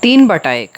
3/1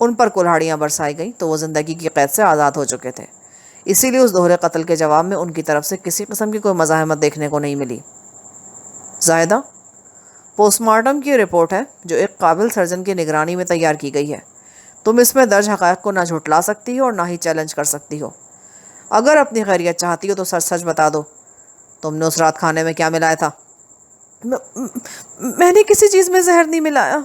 ان پر کلہاڑیاں برسائی گئیں تو وہ زندگی کی قید سے آزاد ہو چکے تھے۔ اسی لیے اس دوہرے قتل کے جواب میں ان کی طرف سے کسی قسم کی کوئی مزاحمت دیکھنے کو نہیں ملی۔ زاہدہ، پوسٹ مارٹم کی رپورٹ ہے جو ایک قابل سرجن کی نگرانی میں تیار کی گئی ہے۔ تم اس میں درج حقائق کو نہ جھٹلا سکتی ہو اور نہ ہی چیلنج کر سکتی ہو۔ اگر اپنی خیریت چاہتی ہو تو سچ سچ بتا دو، تم نے اس رات کھانے میں کیا ملایا تھا؟ میں نے کسی چیز میں زہر نہیں ملایا،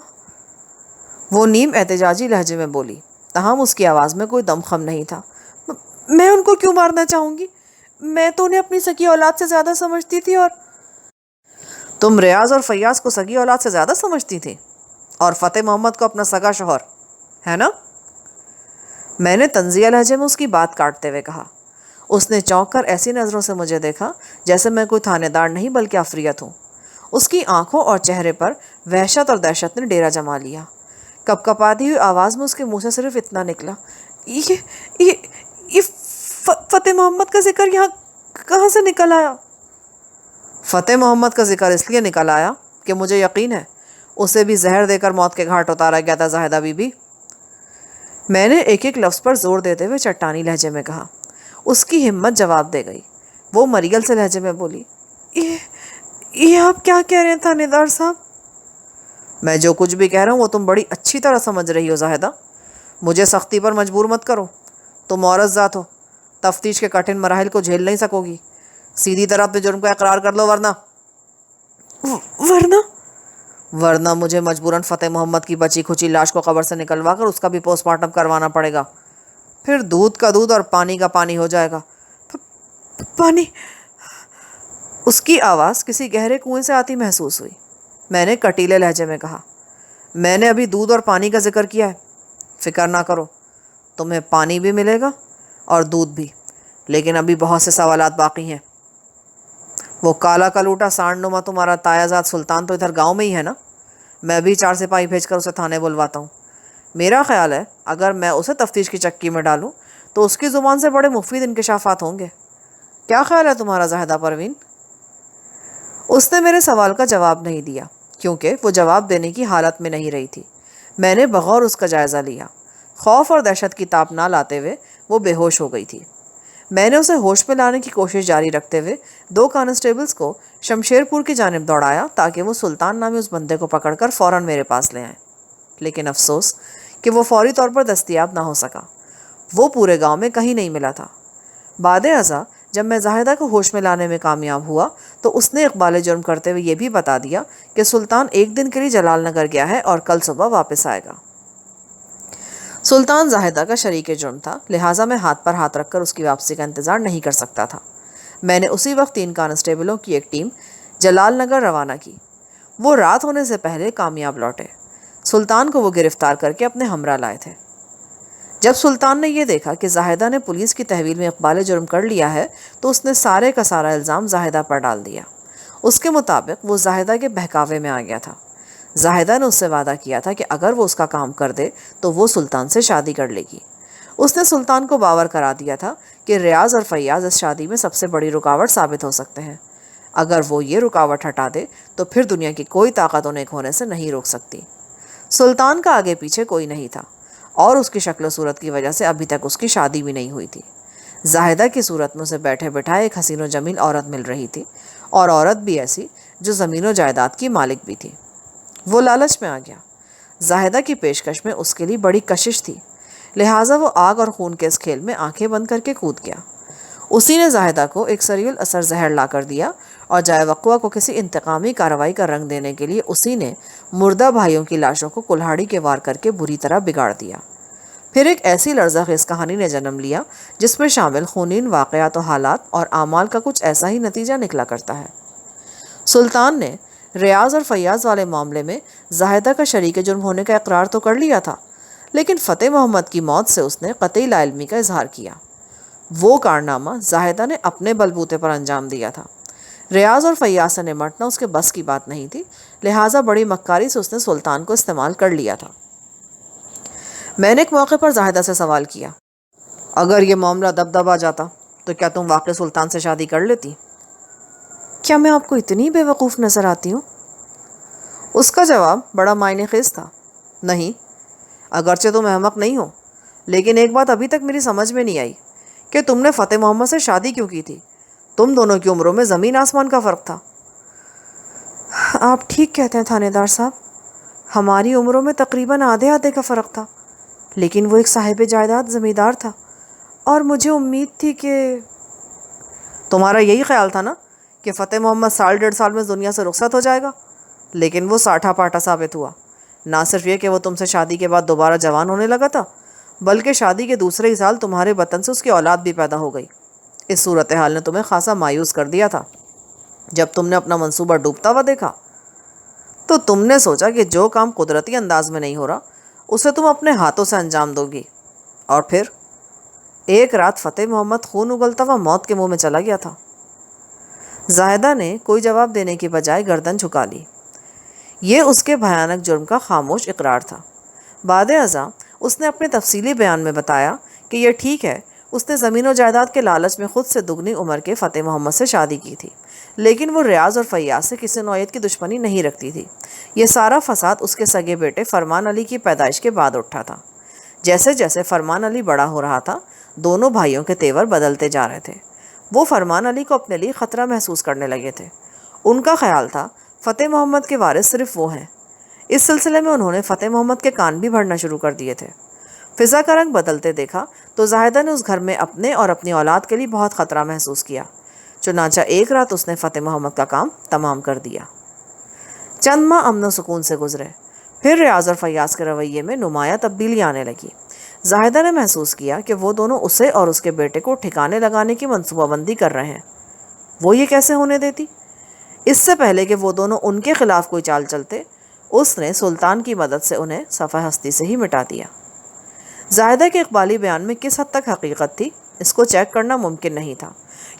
وہ نیم احتجاجی لہجے میں بولی، تاہم اس کی آواز میں کوئی دم خم نہیں تھا۔ میں ان کو کیوں مارنا چاہوں گی؟ میں تو انہیں اپنی سکی اولاد سے زیادہ سمجھتی تھی۔ اور تم ریاض اور فیاض کو سگی اولاد سے زیادہ سمجھتی تھی، اور فتح محمد کو اپنا سگا شوہر، ہے نا؟ میں نے طنزیہ لہجے میں اس کی بات کاٹتے ہوئے کہا۔ اس نے چونک کر ایسی نظروں سے مجھے دیکھا جیسے میں کوئی تھانے دار نہیں بلکہ عفریت ہوں۔ اس کی آنکھوں اور چہرے پر وحشت اور دہشت نے ڈیرا جما لیا۔ کپ کپاتی ہوئی آواز میں اس کے منہ سے صرف اتنا نکلا، یہ فتح محمد کا ذکر یہاں کہاں سے نکل آیا؟ فتح محمد کا ذکر اس لیے نکل آیا کہ مجھے یقین ہے اسے بھی زہر دے کر موت کے گھاٹ اتارا گیا تھا زاہدہ بی بی۔ میں نے ایک ایک لفظ پر زور دیتے ہوئے چٹانی لہجے میں کہا۔ اس کی ہمت جواب دے گئی۔ وہ مریل سے لہجے میں بولی، یہ آپ کیا کہہ رہے ہیں تھانے دار صاحب؟ میں جو کچھ بھی کہہ رہا ہوں وہ تم بڑی اچھی طرح سمجھ رہی ہو زاہدہ۔ مجھے سختی پر مجبور مت کرو، تم عورت ذات ہو، تفتیش کے کٹھن مراحل کو جھیل نہیں سکو گی۔ سیدھی طرح اپنے جرم کو اقرار کر لو، ورنہ مجھے مجبوراً فتح محمد کی بچی کھچی لاش کو قبر سے نکلوا کر اس کا بھی پوسٹ مارٹم کروانا پڑے گا۔ پھر دودھ کا دودھ اور پانی کا پانی ہو جائے گا۔ پانی؟ اس کی آواز کسی گہرے کنویں سے آتی محسوس ہوئی۔ میں نے کٹیلے لہجے میں کہا، میں نے ابھی دودھ اور پانی کا ذکر کیا ہے، فکر نہ کرو، تمہیں پانی بھی ملے گا اور دودھ بھی، لیکن ابھی بہت سے سوالات باقی ہیں۔ وہ کالا کلوٹا سانڈ نما تمہارا تایا زاد سلطان تو ادھر گاؤں میں ہی ہے نا؟ میں بھی 4 سپاہی بھیج کر اسے تھانے بلواتا ہوں۔ میرا خیال ہے اگر میں اسے تفتیش کی چکی میں ڈالوں تو اس کی زبان سے بڑے مفید انکشافات ہوں گے۔ کیا خیال ہے تمہارا زاہدہ پروین؟ اس نے میرے سوال کا جواب نہیں دیا کیونکہ وہ جواب دینے کی حالت میں نہیں رہی تھی۔ میں نے بغور اس کا جائزہ لیا۔ خوف اور دہشت کی تاب نہ لاتے ہوئے وہ بے ہوش ہو گئی تھی۔ میں نے اسے ہوش میں لانے کی کوشش جاری رکھتے ہوئے 2 کانسٹیبلز کو شمشیر پور کی جانب دوڑایا تاکہ وہ سلطان نامی اس بندے کو پکڑ کر فوراً میرے پاس لے آئیں، لیکن افسوس کہ وہ فوری طور پر دستیاب نہ ہو سکا۔ وہ پورے گاؤں میں کہیں نہیں ملا تھا۔ بعد ازاں جب میں زاہدہ کو ہوش میں لانے میں کامیاب ہوا تو اس نے اقبال جرم کرتے ہوئے یہ بھی بتا دیا کہ سلطان 1 دن کے لیے جلال نگر گیا ہے اور کل صبح واپس آئے گا۔ سلطان زاہدہ کا شریک جرم تھا، لہٰذا میں ہاتھ پر ہاتھ رکھ کر اس کی واپسی کا انتظار نہیں کر سکتا تھا۔ میں نے اسی وقت 3 کانسٹیبلوں کی ایک ٹیم جلال نگر روانہ کی۔ وہ رات ہونے سے پہلے کامیاب لوٹے۔ سلطان کو وہ گرفتار کر کے اپنے ہمراہ لائے تھے۔ جب سلطان نے یہ دیکھا کہ زاہدہ نے پولیس کی تحویل میں اقبال جرم کر لیا ہے تو اس نے سارے کا سارا الزام زاہدہ پر ڈال دیا۔ اس کے مطابق وہ زاہدہ کے بہکاوے میں آ گیا تھا۔ زاہدہ نے اس سے وعدہ کیا تھا کہ اگر وہ اس کا کام کر دے تو وہ سلطان سے شادی کر لے گی۔ اس نے سلطان کو باور کرا دیا تھا کہ ریاض اور فیاض اس شادی میں سب سے بڑی رکاوٹ ثابت ہو سکتے ہیں۔ اگر وہ یہ رکاوٹ ہٹا دے تو پھر دنیا کی کوئی طاقت انہیں ایک ہونے سے نہیں روک سکتی۔ سلطان کا آگے پیچھے کوئی نہیں تھا اور اس کی شکل و صورت کی وجہ سے ابھی تک اس کی شادی بھی نہیں ہوئی تھی۔ زاہدہ کی صورت میں اسے بیٹھے بٹھائے ایک حسین و جمیل عورت مل رہی تھی، اور عورت بھی ایسی جو زمین و جائیداد کی مالک بھی تھی۔ وہ لالچ میں آ گیا۔ زاہدہ کی پیشکش میں اس کے لیے بڑی کشش تھی، لہٰذا وہ آگ اور خون کے اس کھیل میں آنکھیں بند کر کے کود گیا۔ اسی نے زاہدہ کو ایک سریع الاثر زہر لا کر دیا اور جائے وقوع کو کسی انتقامی کارروائی کا رنگ دینے کے لیے اسی نے مردہ بھائیوں کی لاشوں کو کلہاڑی کے وار کر کے بری طرح بگاڑ دیا۔ پھر ایک ایسی لرزہ خیز کہانی نے جنم لیا جس میں شامل خونین واقعات و حالات اور اعمال کا کچھ ایسا ہی نتیجہ نکلا کرتا ہے۔ سلطان نے ریاض اور فیاض والے معاملے میں زاہدہ کا شریک جرم ہونے کا اقرار تو کر لیا تھا، لیکن فتح محمد کی موت سے اس نے قطعی لا علمی کا اظہار کیا۔ وہ کارنامہ زاہدہ نے اپنے بلبوتے پر انجام دیا تھا۔ ریاض اور فیاض سے نمٹنا اس کے بس کی بات نہیں تھی، لہٰذا بڑی مکاری سے اس نے سلطان کو استعمال کر لیا تھا۔ میں نے ایک موقع پر زاہدہ سے سوال کیا، اگر یہ معاملہ دب آ جاتا تو کیا تم واقع سلطان سے شادی کر لیتی؟ کیا میں آپ کو اتنی بے وقوف نظر آتی ہوں؟ اس کا جواب بڑا معنی خیز تھا، نہیں، اگرچہ تم احمق نہیں ہو، لیکن ایک بات ابھی تک میری سمجھ میں نہیں آئی کہ تم نے فتح محمد سے شادی کیوں کی تھی؟ تم دونوں کی عمروں میں زمین آسمان کا فرق تھا۔ آپ ٹھیک کہتے ہیں تھانے دار صاحب، ہماری عمروں میں تقریباً آدھے آدھے کا فرق تھا، لیکن وہ ایک صاحب جائیداد زمیندار تھا اور مجھے امید تھی کہ… تمہارا یہی خیال تھا نا کہ فتح محمد 1.5 سال میں دنیا سے رخصت ہو جائے گا، لیکن وہ ساٹھا پاٹا ثابت ہوا۔ نہ صرف یہ کہ وہ تم سے شادی کے بعد دوبارہ جوان ہونے لگا تھا، بلکہ شادی کے دوسرے ہی سال تمہارے بطن سے اس کی اولاد بھی پیدا ہو گئی۔ اس صورتحال نے تمہیں خاصا مایوس کر دیا تھا۔ جب تم نے اپنا منصوبہ ڈوبتا ہوا دیکھا تو تم نے سوچا کہ جو کام قدرتی انداز میں نہیں ہو رہا اسے تم اپنے ہاتھوں سے انجام دو گی، اور پھر ایک رات فتح محمد خون اگلتا ہوا موت کے منہ میں چلا گیا تھا۔ زاہدہ نے کوئی جواب دینے کی بجائے گردن جھکا لی۔ یہ اس کے بھیانک جرم کا خاموش اقرار تھا۔ بعد ازاں اس نے اپنے تفصیلی بیان میں بتایا کہ یہ ٹھیک ہے، اس نے زمین و جائیداد کے لالچ میں خود سے دگنی عمر کے فتح محمد سے شادی کی تھی، لیکن وہ ریاض اور فیاض سے کسی نوعیت کی دشمنی نہیں رکھتی تھی۔ یہ سارا فساد اس کے سگے بیٹے فرمان علی کی پیدائش کے بعد اٹھا تھا۔ جیسے جیسے فرمان علی بڑا ہو رہا تھا، دونوں بھائیوں کے تیور بدلتے جا رہے تھے۔ وہ فرمان علی کو اپنے لیے خطرہ محسوس کرنے لگے تھے۔ ان کا خیال تھا فتح محمد کے وارث صرف وہ ہیں۔ اس سلسلے میں انہوں نے فتح محمد کے کان بھی بھرنا شروع کر دیے تھے۔ فضا کا رنگ بدلتے دیکھا تو زاہدہ نے اس گھر میں اپنے اور اپنی اولاد کے لیے بہت خطرہ محسوس کیا۔ چنانچہ ایک رات اس نے فتح محمد کا کام تمام کر دیا۔ چند ماہ امن و سکون سے گزرے، پھر ریاض اور فیاض کے رویے میں نمایاں تبدیلی آنے لگی۔ زاہدہ نے محسوس کیا کہ وہ دونوں اسے اور اس کے بیٹے کو ٹھکانے لگانے کی منصوبہ بندی کر رہے ہیں۔ وہ یہ کیسے ہونے دیتی؟ اس سے پہلے کہ وہ دونوں ان کے خلاف کوئی چال چلتے، اس نے سلطان کی مدد سے انہیں صفحہ ہستی سے ہی مٹا دیا۔ زاہدہ کے اقبالی بیان میں کس حد تک حقیقت تھی، اس کو چیک کرنا ممکن نہیں تھا،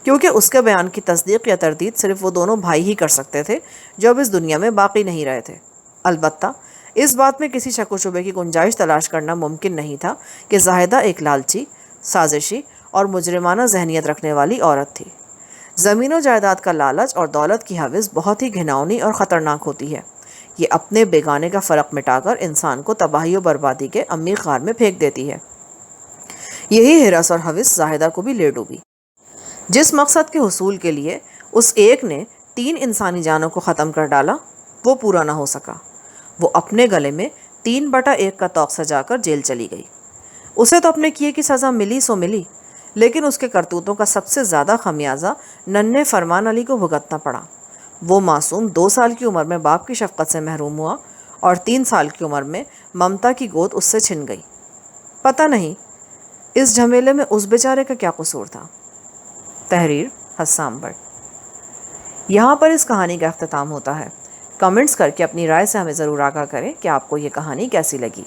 کیونکہ اس کے بیان کی تصدیق یا تردید صرف وہ دونوں بھائی ہی کر سکتے تھے جو اب اس دنیا میں باقی نہیں رہے تھے۔ البتہ اس بات میں کسی شک و شبے کی گنجائش تلاش کرنا ممکن نہیں تھا کہ زاہدہ ایک لالچی، سازشی اور مجرمانہ ذہنیت رکھنے والی عورت تھی۔ زمین و جائیداد کا لالچ اور دولت کی ہوس بہت ہی گھناؤنی اور خطرناک ہوتی ہے۔ یہ اپنے بیگانے کا فرق مٹا کر انسان کو تباہی و بربادی کے عمیق غار میں پھینک دیتی ہے۔ یہی ہرس اور ہوس زاہدہ کو بھی لے ڈوبی۔ جس مقصد کے حصول کے لیے اس ایک نے 3 انسانی جانوں کو ختم کر ڈالا، وہ پورا نہ ہو سکا۔ وہ اپنے گلے میں 3/1 کا طوق سجا کر جیل چلی گئی۔ اسے تو اپنے کیے کی سزا ملی سو ملی، لیکن اس کے کرتوتوں کا سب سے زیادہ خمیازہ ننھے فرمان علی کو بھگتنا پڑا۔ وہ معصوم 2 سال کی عمر میں باپ کی شفقت سے محروم ہوا اور 3 سال کی عمر میں ممتا کی گود اس سے چھن گئی۔ پتہ نہیں اس جھمیلے میں اس بیچارے کا کیا قصور تھا۔ تحریر حسام بٹ۔ یہاں پر اس کہانی کا اختتام ہوتا ہے۔ کمنٹس کر کے اپنی رائے سے ہمیں ضرور آگاہ کریں کہ آپ کو یہ کہانی کیسی لگی۔